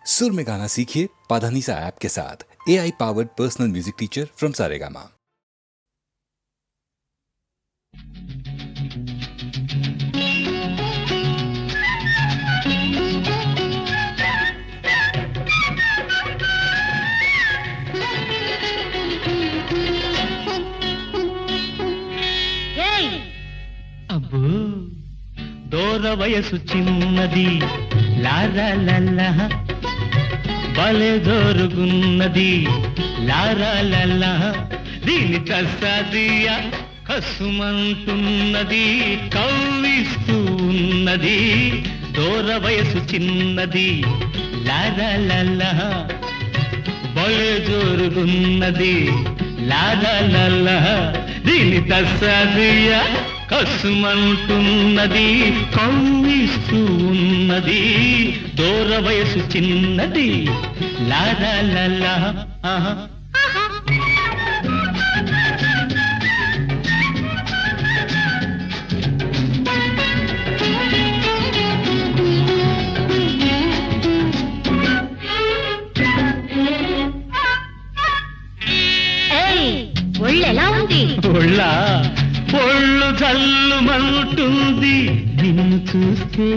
सुर में गाना सीखिए पाधानीसा ऐप के साथ। AI powered personal music teacher from Saregama. అబ్బో దూర వయసు చిన్నది లారాలల్లా భలే జోరుగున్నది లారాలల్లా దీని తస్సాదియ కసుమంటున్నది కవ్విస్తూ ఉన్నది దూర వయసు చిన్నది లారాలల్లా భలే జోరుగున్నది లారాలల్లా దీని తస్సాదియ కసుమంటున్నది కవ్విస్తూ ఉన్నది దూర వయసు చిన్నది లారాలల్లా ఆహా ఒళ్ళెలా ఉంది? ఒళ్ళు జల్లుమంటుంది నిన్ను చూస్తే,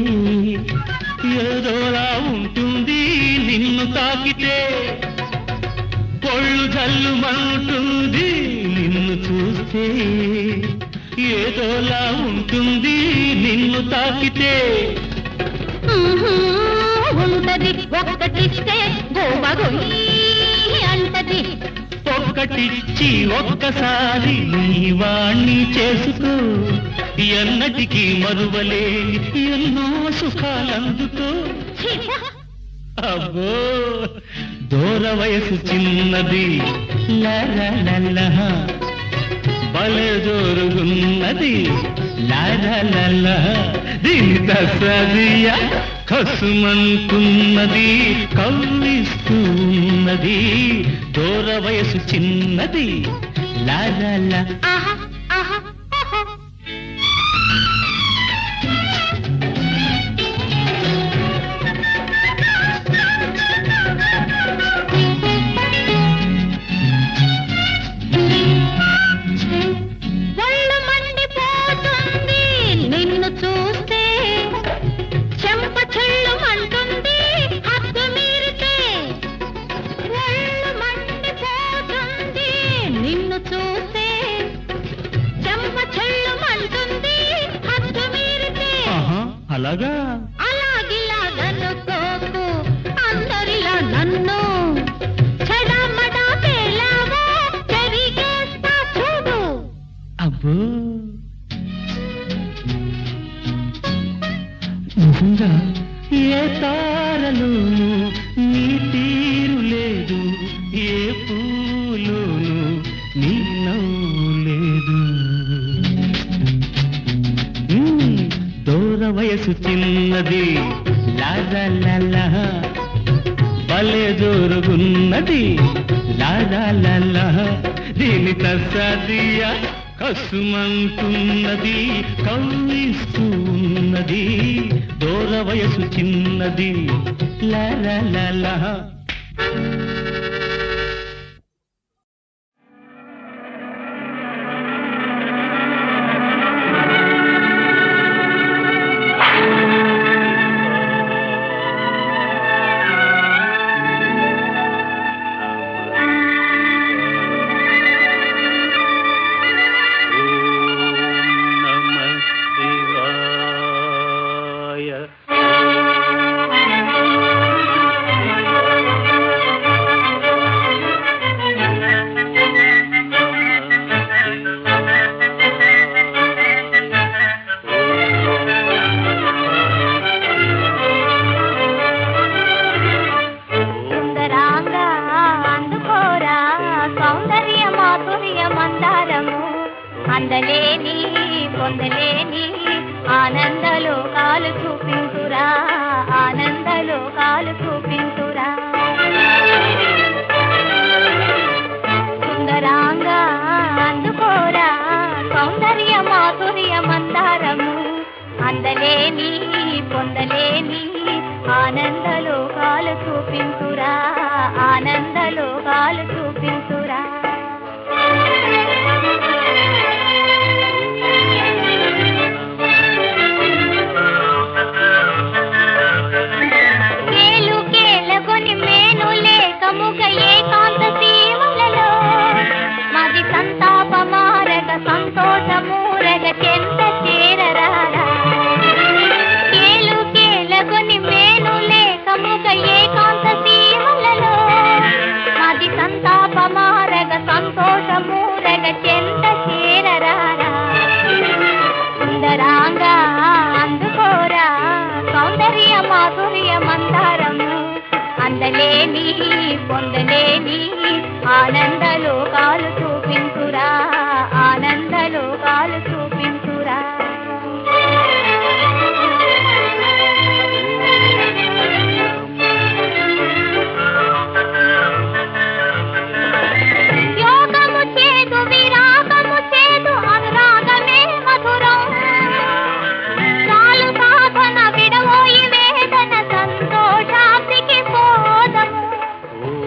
ఏదోలా ఉంటుంది నిన్ను తాకితే. ఒళ్ళు జల్లుమంటుంది నిన్ను చూస్తే, ఏదోలా ఉంటుంది నిన్ను తాకితే. ఉంటది ఒక్కటిస్తే గోబగొయ్యి అంటది. ఒక్కటిచ్చి ఒక్కసారి నీ వాణ్ణి చేసుకో, ఎన్నటికీ మరువలేని ఎన్నో సుఖాలందుకో. అబ్బో దూర వయసు చిన్నది లారాలల్లా భలే జోరుగున్నది లారాలల్లా దీని దసదియ కసుమంటున్నది కవ్విస్తూ ఉన్నది దూర వయసు చిన్నది లారాలా ఆహా ఆహా ఆహా. ఒళ్ళు మండిపోతుంది నిన్ను చూస్తే, చెంప చెల్లుమంటుంది హద్దు మీరితే. ఒళ్ళు మండిపోతుంది నిన్ను చూస్తే, చెంప చెల్లుమంటుంది హద్దు మీరితే. అలాగా అలాగిలాగనుకోకు అందరిలా నన్ను, చెడమడా పేలావో చెరిగేస్తా చూడు. అబ్బో నిజంగా ఏ తారలోను నీ తీరు లేదు, ఏ పూలోను నీ నవ్వు లేదు. దూర వయసు చిన్నది లారాలల్లా భలే జోరుగున్నది లారాలల్లా దీని తస్సాదియ కసుమంటున్నది కవ్విస్తూ ఉన్నది దూర వయసు చిన్నది లారాలల్లా. అందలేని పొందలేని ఆనందలో కాలు చూపించురా, ఆనందలో కాలు చూపించురా. సుందరాంగా అందుకోరా సౌందర్య మాధుర్య మందారము, అందలేని పొందలేని ఆనందలో కాలు చూపించురా. పొందలేని పొందలేని ఆనందలోకాలు చూపించురా ఆనందలోకాలు చూపించురా యోగము చేదు విరాగము చేదు అనురాగమే మధురం చాలు సాధన విడవోయి వేదన సంతోషానికి పోదము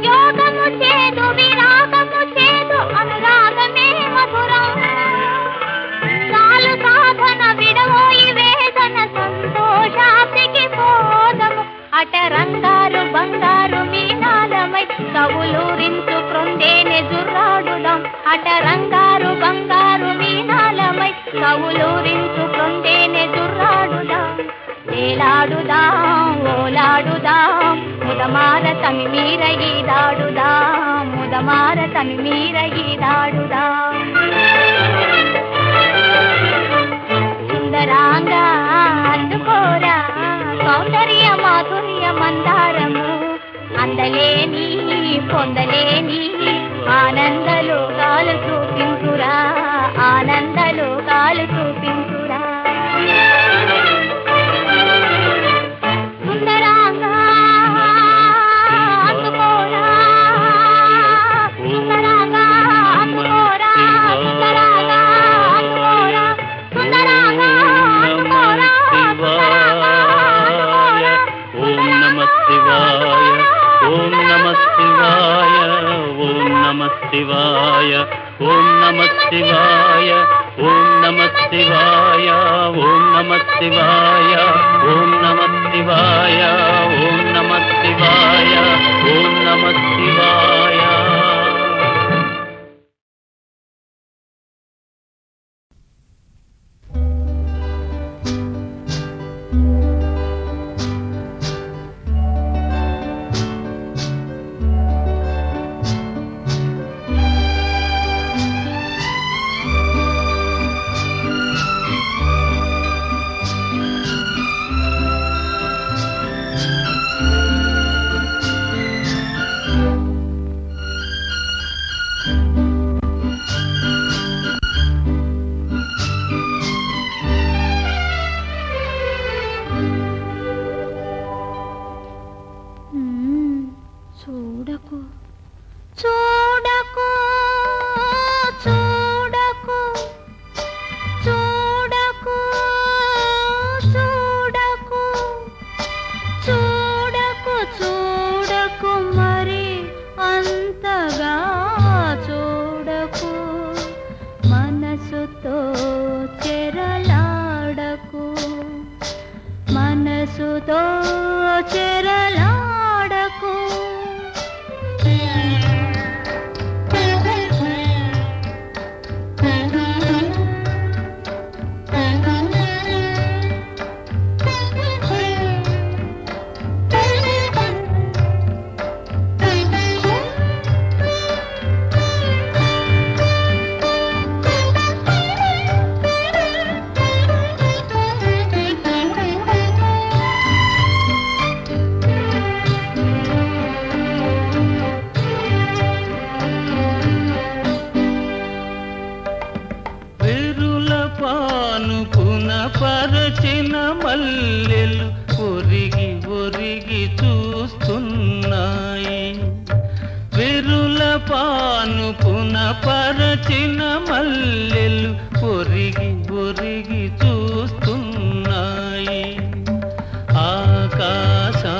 యోగము చేదు విరాగము చేదు అనురాగమే మధురం చాలు సాధన విడవోయి వేదన సంతోషానికి పోదము అటరంగారు బంగారు మీనాలమై కవులూరించు క్రొండేనే జుర్రాడుదాం అటరంగారు బంగారు మీనాలమై కవులూరించు క్రొండేనే జుర్రాడుదాం ఏలాడుదాం ఓలాడుదాం ముదమార తమి మీర ఈదాడుదాం ముదమార తమి మీర ఈదాడుదాం సుందరాంగా అందుకోరా సౌందర్య మాధుర్య మందారము అందలేని పొందలేని ఆనందలోకాలు చూపించురా ఆనందలోకాలు చూపించురా సుందరాంగా అందుకోరా సుందరాంగా అందుకోరా సుందరాంగా అందుకోరా సుందరాంగా అందుకోరా ఓం నమ శివాయ ఓం నమ శివాయ ఓం నమ శివాయ ఓం నమ శివాయ ఓం నమ శివాయ ఓం నమ శివాయ ఓం నమ శివాయ ఓం నమ శివాయ ఓం నమ శివాయ చూడకు చూడకు చూడకు చూడకు చూడకు చూడకు చూడకు మరి అంతగా చూడకు మనసుతో చెరలాడకు మనసుతో చెరలాడకు పరచిన మల్లెలు ఒరిగి ఒరిగి చూస్తున్నాయి విరుల పానుపున పరచిన మల్లెలు ఒరిగి ఒరిగి చూస్తున్నాయి ఆకాశాన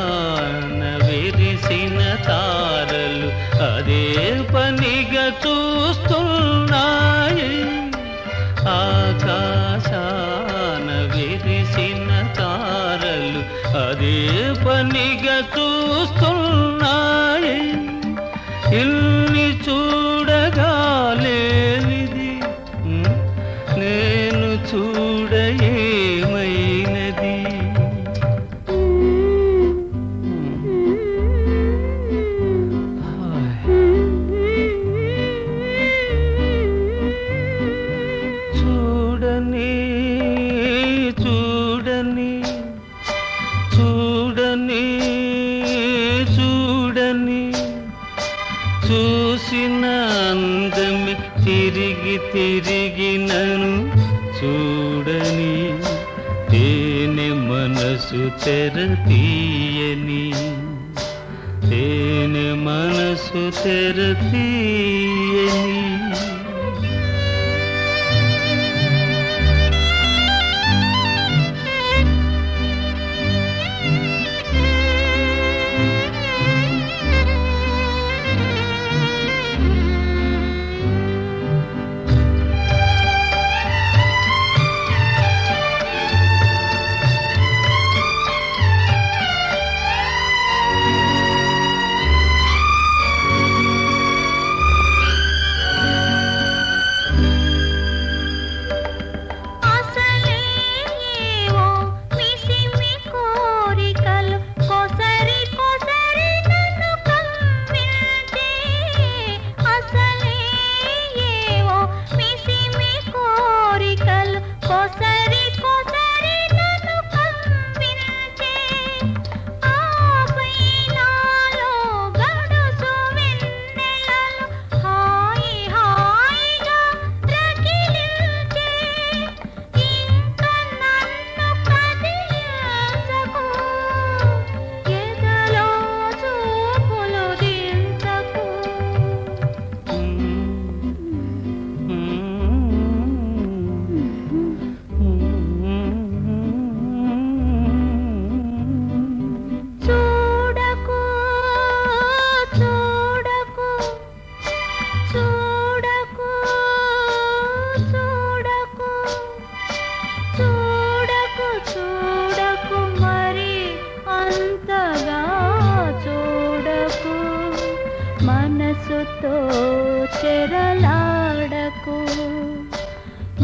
విరిసిన తారలు అదే పనిగా చూస్తున్నాయి ఆకాశాన విరిసిన తారలు అదే పనిగా చూస్తున్నాయి ఇల్ని చూడగాలేనిది నేను చూడ ఏమైనది చూడని చూడని చూడని చూడని చూసిన అందమి తిరిగి తిరిగి నన్ను చూడని తేనె మనసు తెర తీయని తేనె మనసు తెర తీయని మనసుతో చెరలాడకు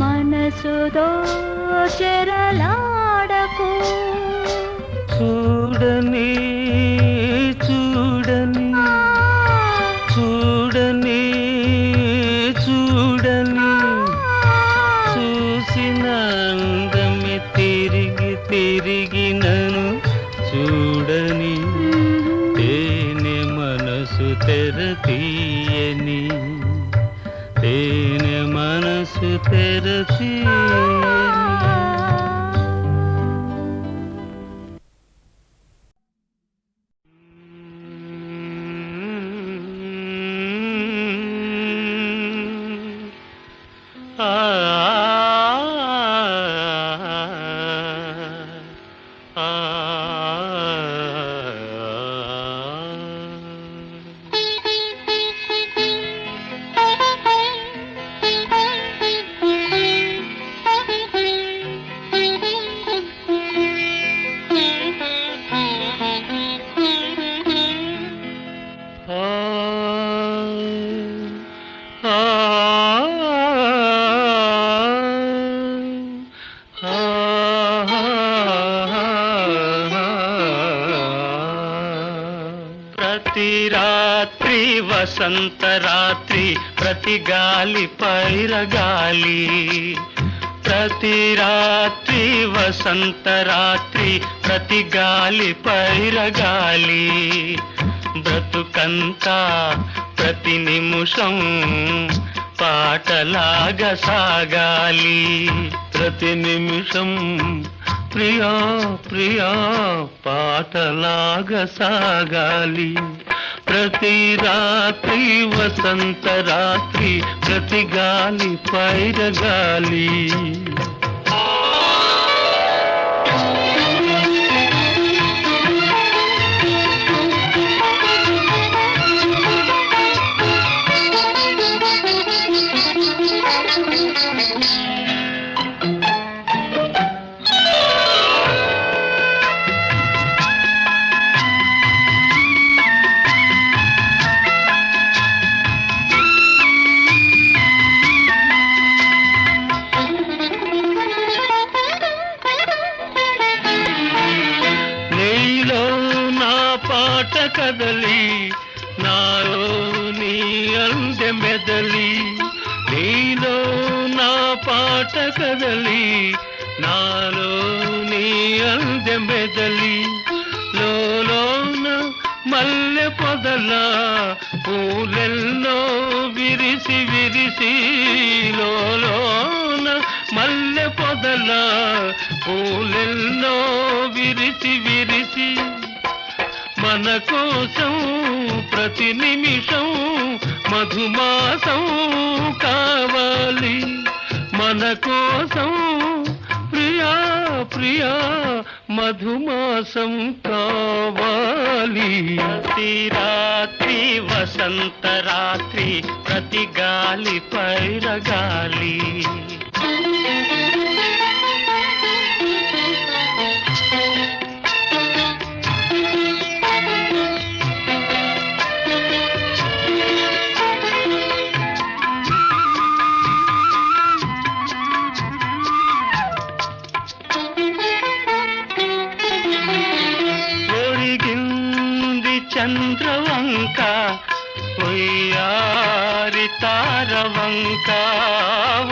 మనసుతో చెరలాడకు చూడని చూడని చూడని చూడని చూసిన అందమి తిరిగి తిరిగి నన్ను చూడని తేనె మనసు తెర తీయని తేనె మనసు తెర తీయని ప్రతి రాత్రి వసంత రాత్రి ప్రతి గాలి పైరగాలి ప్రతి రాత్రి వసంత రాత్రి ప్రతి గాలి పైరగాలి బ్రతుకంతా ప్రతి నిమిషం పాటలాగా సాగాలి ప్రతి నిమిషం ప్రియా ప్రియా పాటలాగా సాగాలి ప్రతి రాత్రి వసంత రాత్రి ప్రతి గాలి పైరగాలి కదలి నాలో నీ అందె మెదలి నీలో నా పాట కదలి నాలో నీ అందె మెదలి లోలోన మల్ల మల్లె పొదల పూలెల్లో విరిసి విరిసి లోన మల్లె పొదల పూలెల్లో విరిసి విరిసి మన కోసం ప్రతి నిమిషం మధుమాసం కావాలి మన కోసం ప్రియా ప్రియా మధుమాసం కావాలి ప్రతి రాత్రి వసంత రాత్రి ప్రతి గాలి పైరగాలి చంద్రవంక ఒయ్యారి తారవంక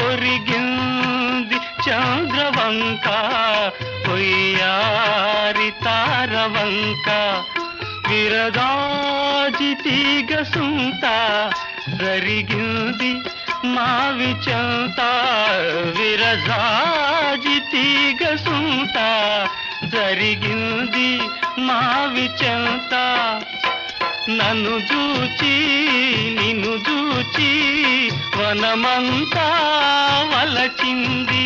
ఒరిగింది చంద్రవంక ఒయ్యారి తారవంక విరదాజి తీగ సుంత జరిగింది మావి చంత విరజాజి తీగ సుంత జరిగింది మావి చంత నన్ను చూచి నిన్ను చూచి వనమంతా వలచింది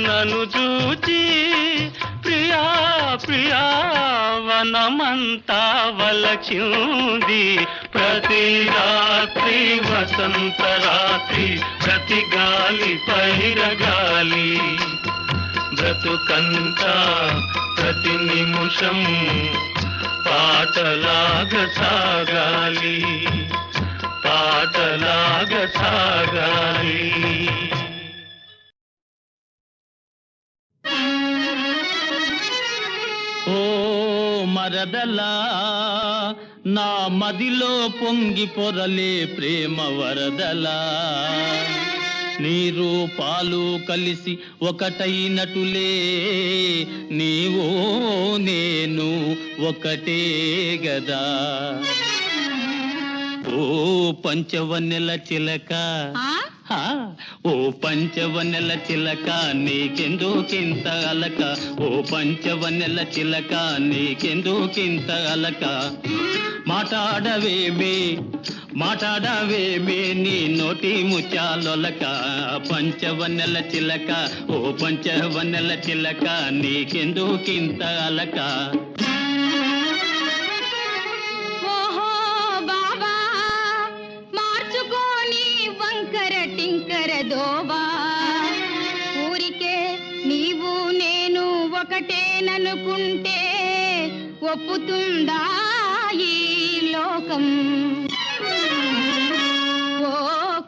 నన్ను చూచి ప్రియా ప్రియా వనమంతా వలచింది ప్రతి రాత్రి వసంత రాత్రి ప్రతి గాలి పైరగాలి బ్రతుకంతా ప్రతి నిమిషం పాటలాగ సాగాలి పాటలాగ సాగాలి ఓ మరదలా నా మదిలో పొంగి పొరలే ప్రేమ వరదలా నీరు పాలు కలిసి ఒకటైనటులే నీవో నేను ఒకటే గదా ఓ పంచవన్నెల చిలక ఓ పంచవన్నెల చిలక నీకెందుకింత అలక ఓ పంచవన్నెల చిలక నీకెందుకింత అలక మాట్లాడవేమే నీ నోటి ముచ్చాలొలక పంచవన్నెల చిలక ఓ పంచవన్నెల చిలక నీకెందుకింత అలక ఓహో బాబా మార్చుకోని వంకర టింకర దోబా ఊరికే నీవు నేను ఒకటేననుకుంటే ఒప్పుతుందా ఈ లోకం ఓ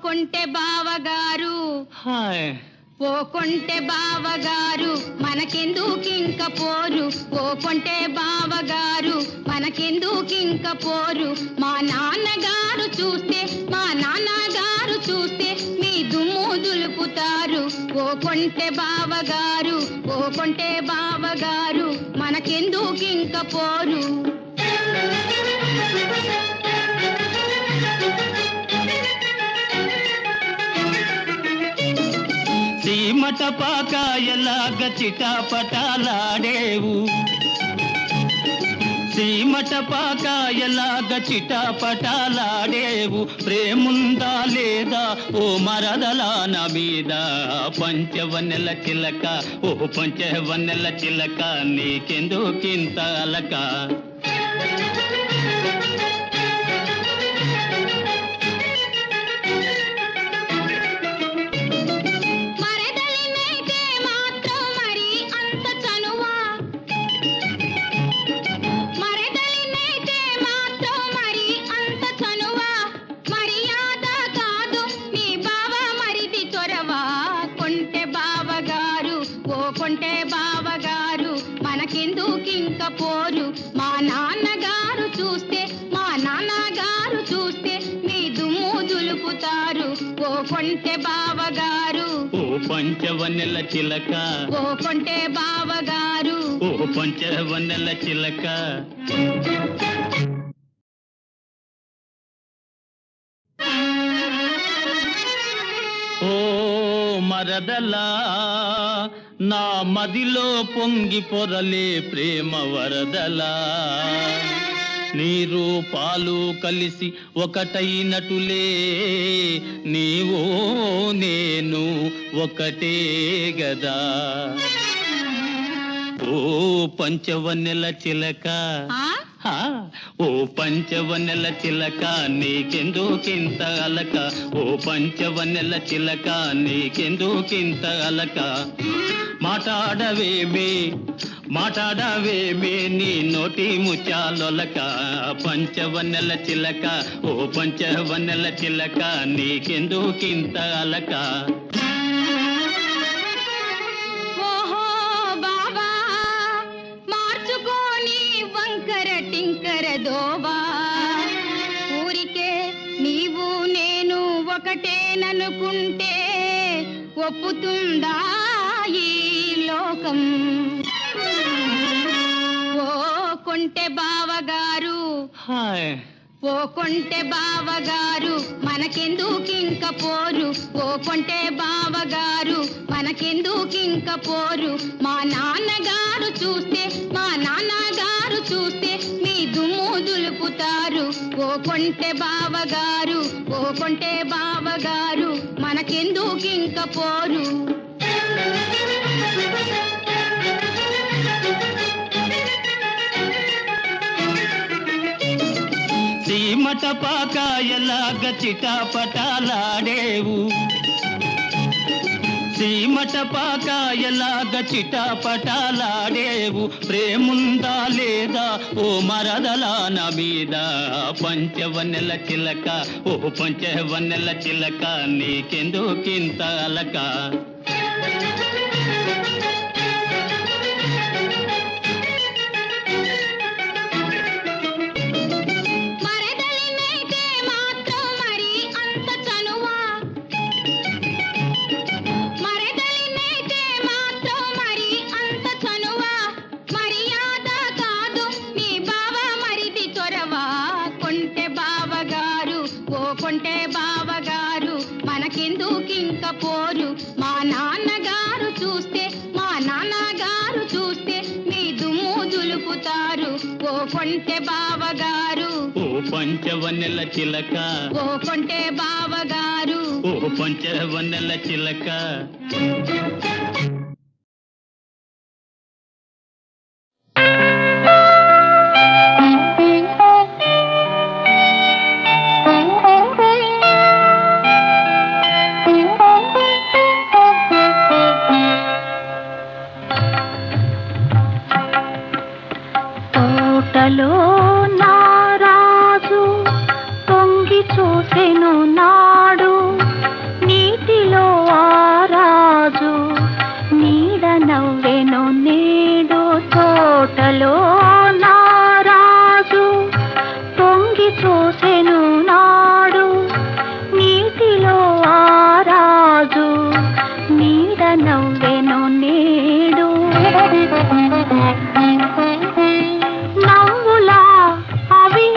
కొంటె బావగారు హాయ్ ఓ కొంటె బావగారు మనకెందుకింక పోరు ఓ కొంటె బావగారు మనకెందుకింక పోరు మా నాన్నగారు చూస్తే మీ దుమ్ము దులుపుతారు ఓ కొంటె బావగారు ఓ కొంటె బావగారు మనకెందుకింక పోరు సీమట పాకాయలాగ చిటాపటాలాడేవు సీమట పాకాయలాగ చిటాపటాలాడేవు ప్రేముందా లేదా ఓ మరదలా నా మీద పంచవన్నెల చిలక ఓ పంచవన్నెల చిలక నీకెందుకింత అలక కొంటె బావగారు మనకెందుకింక పోరు మా నాన్నగారు చూస్తే మీ దుమ్ము దులుపుతారు ఓ కొంటె బావగారు ఓ పంచవన్నెల చిలక ఓ కొంటె బావగారు ఓ పంచవన్నెల చిలక మరదలా నా మదిలో పొంగి పొరలే ప్రేమ వరదలా నీరు పాలు కలిసి ఒకటైనటులే నీవో నేను ఒకటే గదా ఓ పంచవన్నెల చిలక ఆ? ఓ పంచవన్నెల చిలక నీకెందుకింత అలక ఓ పంచవన్నెల చిలక నీకెందుకింత అలక మాట్లాడవేమే నీ నోటి ముత్యాలొలక పంచవన్నెల చిలక ఓ పంచవన్నెల చిలక నీకెందుకింత అలక ఓహో బావా మార్చుకోని వంకర టింకర దోవా ఊరికే నీవు నేను ఒకటేననుకుంటే ఒప్పుతుందా ఈ లోకం ఓ కొంటె బావగారు హాయ్ ఓ కొంటె బావగారు మనకెందుకింక పోరు ఓ కొంటె బావగారు మనకెందుకింక పోరు మా నాన్నగారు చూస్తే మీ దుమ్ము దులుపుతారు ఓ కొంటె బావగారు మనకెందుకింక పోరు సీమట పాకాయలాగ చిటాపటాలాడేవు సీమట పాకాయలాగ చిటాపటాలాడేవు ప్రేముందా లేదా ఓ మరదలా నా మీద పంచవన్నెల చిలక ఓ పంచవన్నెల చిలక నీకెందుకింత అలక కొంటె బావగారు మనకెందుకింక పోరు మా నాన్నగారు చూస్తే మీ దుమ్ము దులుపుతారు ఓ కొంటె బావగారు ఓ పంచవన్నెల చిలక ఓ కొంటె బావగారు ఓ పంచవన్నెల చిలక తోటలో నారాజు పొంగి చూసెను నాడు నీటిలో ఆరాజు నీడ నవ్వెను నేడు తోటలో నారాజు పొంగి చూసెను నాడు నీటిలో ఆరాజు నీడ నవ్వెను నేడు నవ్వులా అవి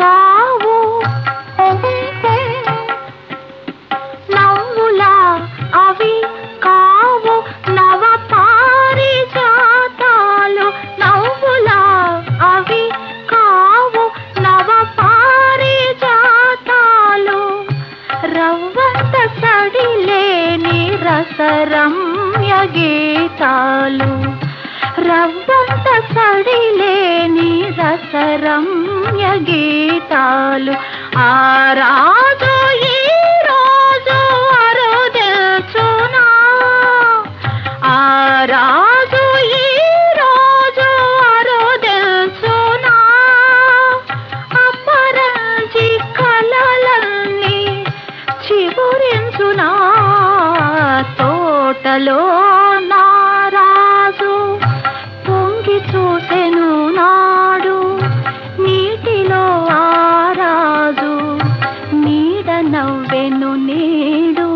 కావు నవ్వులా అవి కావు నవ పారిజాతాలు నవ్వులా అవి కావు నవ పారిజాతాలు రవ్వంత సడిలేని రసరమ్య గీతాలు రవ్వంత సడిలేని రసరమ్య గీతాలు ఆ రాజు ఈ రోజు అరుదెల్చునా ఆ రాజు ఈ రోజు అరుదెల్చునా అపరంజి కలలన్నీ చిగురించునా తోటలో నారాజు పొంగి చూసెను నాడు నీటిలో ఆరాజు నీడ నవ్వెను నేడు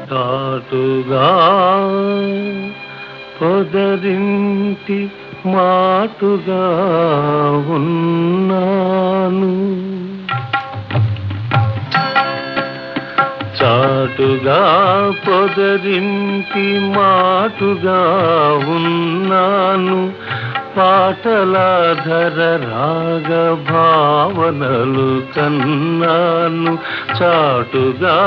తాటుగా పొదరింటి మాటుగా ఉన్నాను, చాటుగా పొదరింటి మాటుగా ఉన్నాను, పాటలాధర రాగ భావనలు కన్నాను, చాటుగా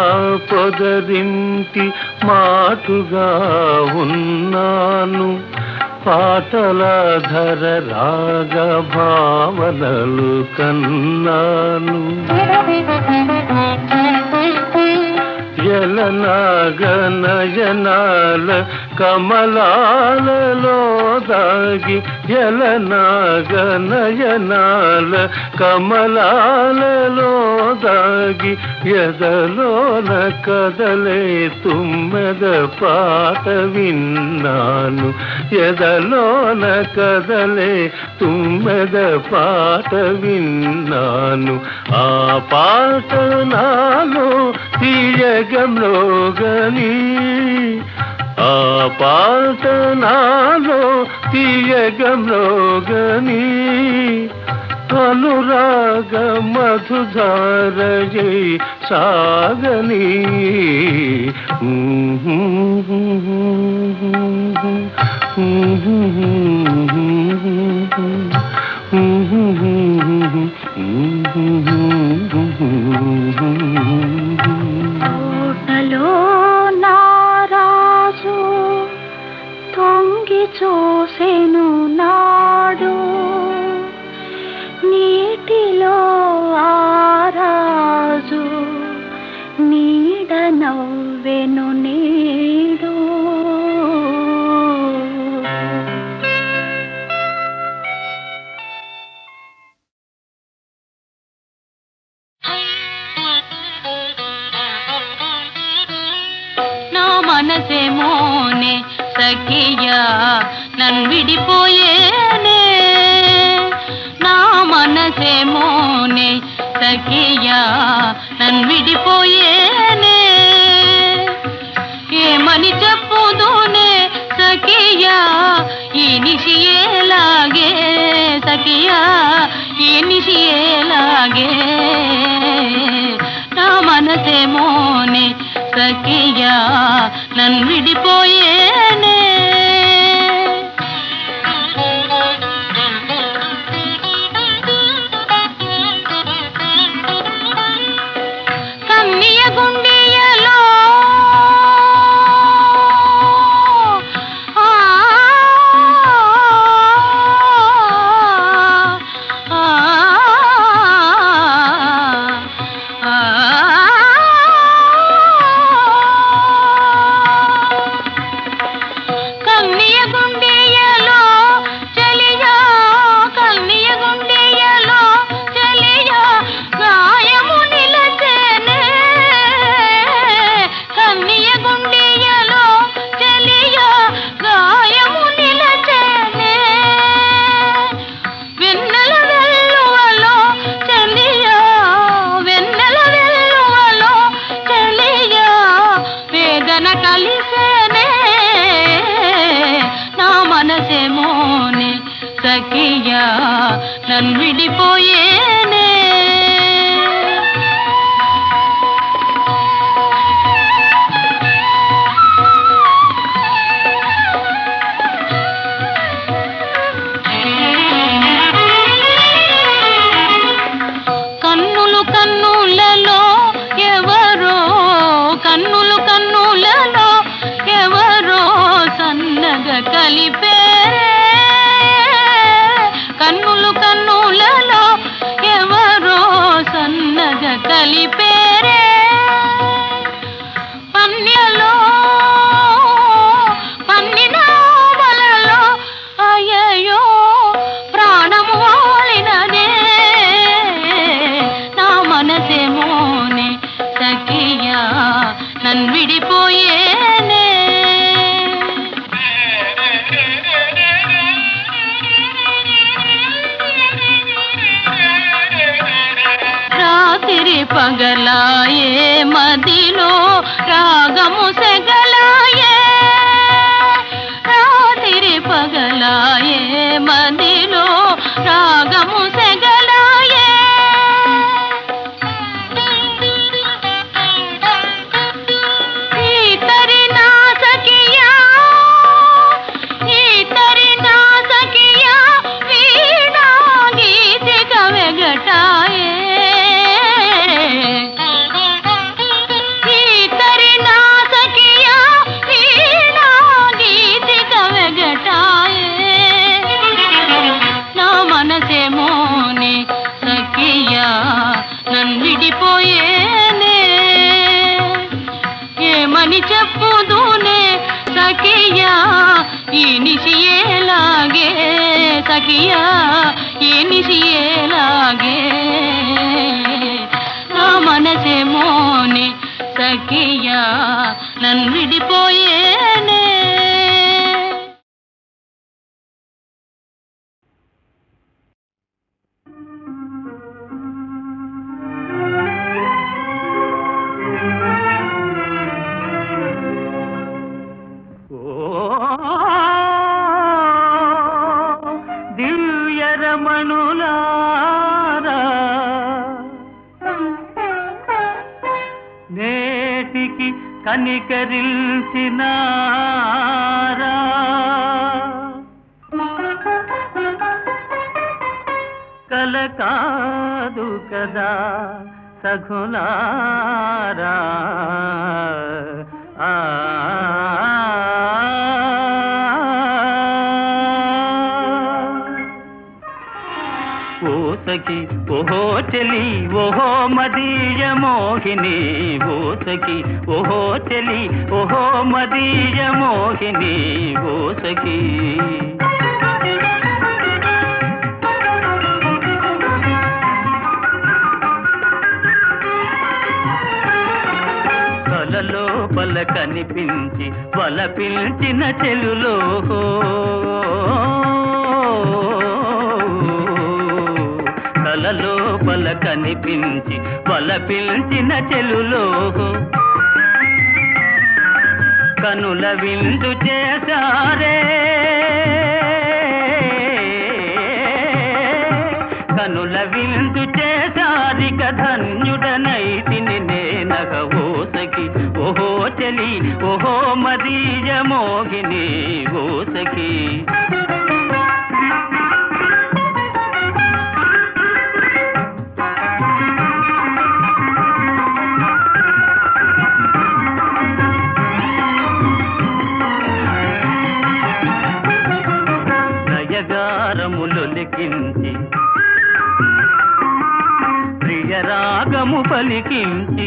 పొదరింటి మాటుగా ఉన్నాను, పాటలాధర రాగ భావనలు కన్నాను. ఎలనాగనయనాల కమలాలలో దాగి, ఎలనాగనయనాల కమలాలలో దాగి, ఎదలోన కదలే తుమ్మెద పాట విన్నాను, ఎదలోన కదలే తుమ్మెద పాట విన్నాను, ఆ పాట నాలో తీయగంలోగని, ఆ పాట నాలో తీయగంలోగని, అనురాగ మధుధారయై సాగని. తోటలో నారాజు తొంగి చూసెను నాడు, నీటిలో ఆరాజు నీడ నవ్వెను నేడు. నా మనసేమోనే సఖియా నన్ను విడిపోయేనే, నా మనసేమోనే సఖియా నన్ను విడిపోయేనే, ఏమని చెప్పుదునే సఖియా ఈ నిశియేలాగే, సఖియా ఈ నిశియేలాగే, నా మనసేమోనే సఖియా నన్ను విడిపోయేనే. కన్నియ గుండియలో సఖియా నన్ను విడిపోయేనే. కన్నులు కన్నులలో ఎవరో, కన్నులు కన్నులలో ఎవరో సన్నగా కలిపేరే, కన్నులు కన్నులలో ఎవరో సన్నగా కలిపేరే, పన్నెలో పన్నిన వలలో అయ్యో ప్రాణము వాలినదే, నా మనసేమోనే సఖియా నన్ను విడిపోయేనే. రాత్రి పగలాయే మదిలో రాగము సెగలాయే, రాత్రి పగలాయే ఏమి చెప్పుదునే సఖియా ఈ నిశియేలాగే సఖియా ఈ నిశియేలాగే నా మనసేమోనే సఖియా నన్ను విడిపోయేనే దివ్యరమణులారా నేటికి కనికరిల్చినారా కల కాదు కదా సఖులారా ఓ సఖి ఓహో చెలి ఓహో మదీయ మోహిని ఓ సఖి ఓహో చెలి ఓహో మదీయ మోహిని ఓ సఖి కలలోపల కనిపించి వల పిలిచిన చెలులో కలలోపల కనిపించి వల పిలిచిన చెలులో కనుల విందు చేశారే కనుల విందు చేశారిక ధన్యుడనైతిని నేనగ ఓ సఖి ఓహో చెలి ఓహో మదీయ మోహిని ఓ సఖి నయగారములొలికించి ప్రియరాగము పలికించి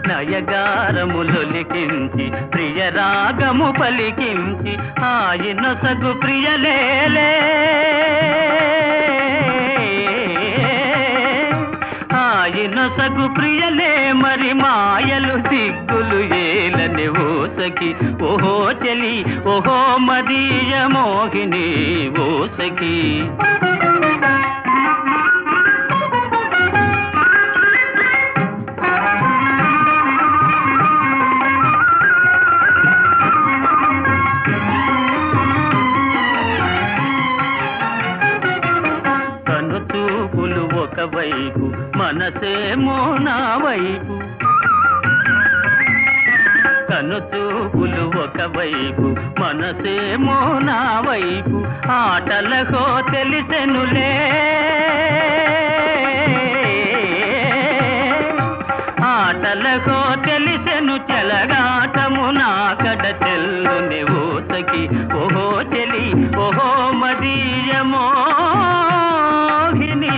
నయగారములొలికించి ప్రియరాగము పలికించి ఆయన సగు ప్రియలేలే ఆయన సగు ప్రియలే మరి మాయలు దిగ్గులు ఏలని ఓ సఖి ఓహో చెలి ఓహో మదీయ మోహిని ఓ సఖి కనుచూపులు ఒకవైపు మనసేమో నా వైపు కనుచూపులు ఒకవైపు మనసేమో నా వైపు ఆటలకో తెలిసెనులే ఆటలకో తెలిసెను చెలగాటము నా కడ చెల్లుని ఓ సఖి ఓహో చెలి ఓహో మదీయ మోహిని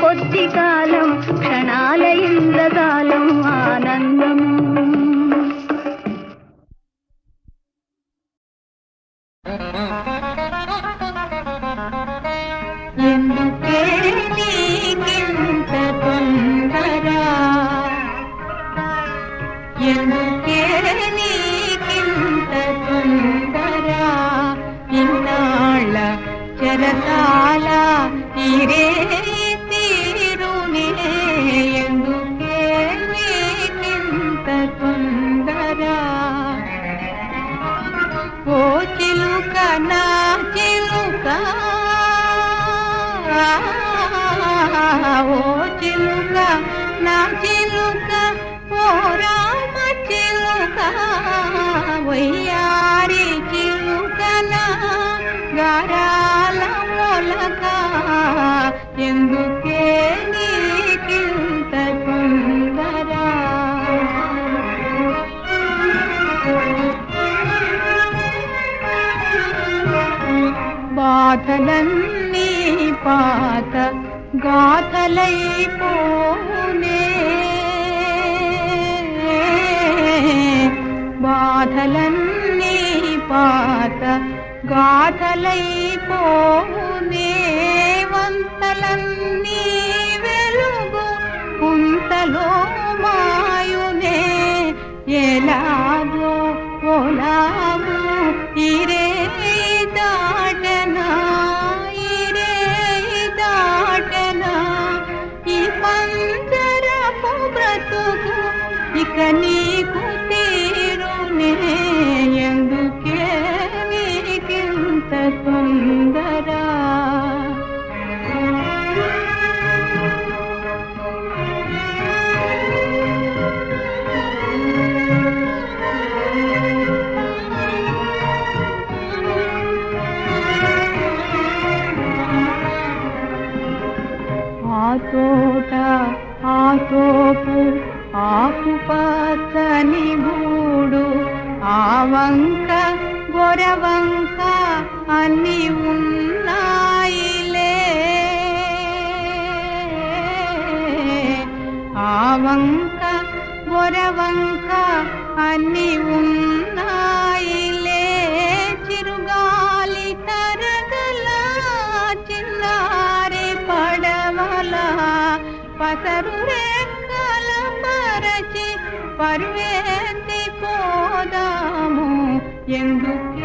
కొద్ది కాలం క్షణాల ఇంద్రజాలం ఆనందము. ఎందుకే నీకింత తొందర, ఎందుకే నీకింత తొందర, ఇన్నాళ్ళ చెరసాల ఇరే తీరునే, ఎందుకే నీకింత తొందర. ఓ చిలుక నా చిలుక, ఓ చిలుక నా చిలుక, ఓ రామ చిలుక, వయ్యారి చిలుక నా గారాల మొలక, ఎందుకే నీకింత తొందర. బాధలన్నీ పాత గాథలైపోనే, బాధలన్నీ పాత గాథలైపోనే, వంతలన్నీ వెలుగు కుంతలో మాయునే, ఎలాగో ఓలాగో ఇరే దాటనా, ఇరే దాటనా, ఈ పంజరపు బ్రతుకు ఇక నీకు తీరునే, ఎందుకే నీకింత తొందర. ఆ తోట ఆ తోపు ఆకుపచ్చని గూడు, ఆ వంక గొరవంక అన్ని ఉన్నాయిలే, ఆ వంక గొరవంక అన్ని ఉన్నాయిలే, చిరుగాలి తరగల చిన్నారి పడవల పసరు రెక్కల పరచి పరువెత్తి పోదాము, ఎందుకు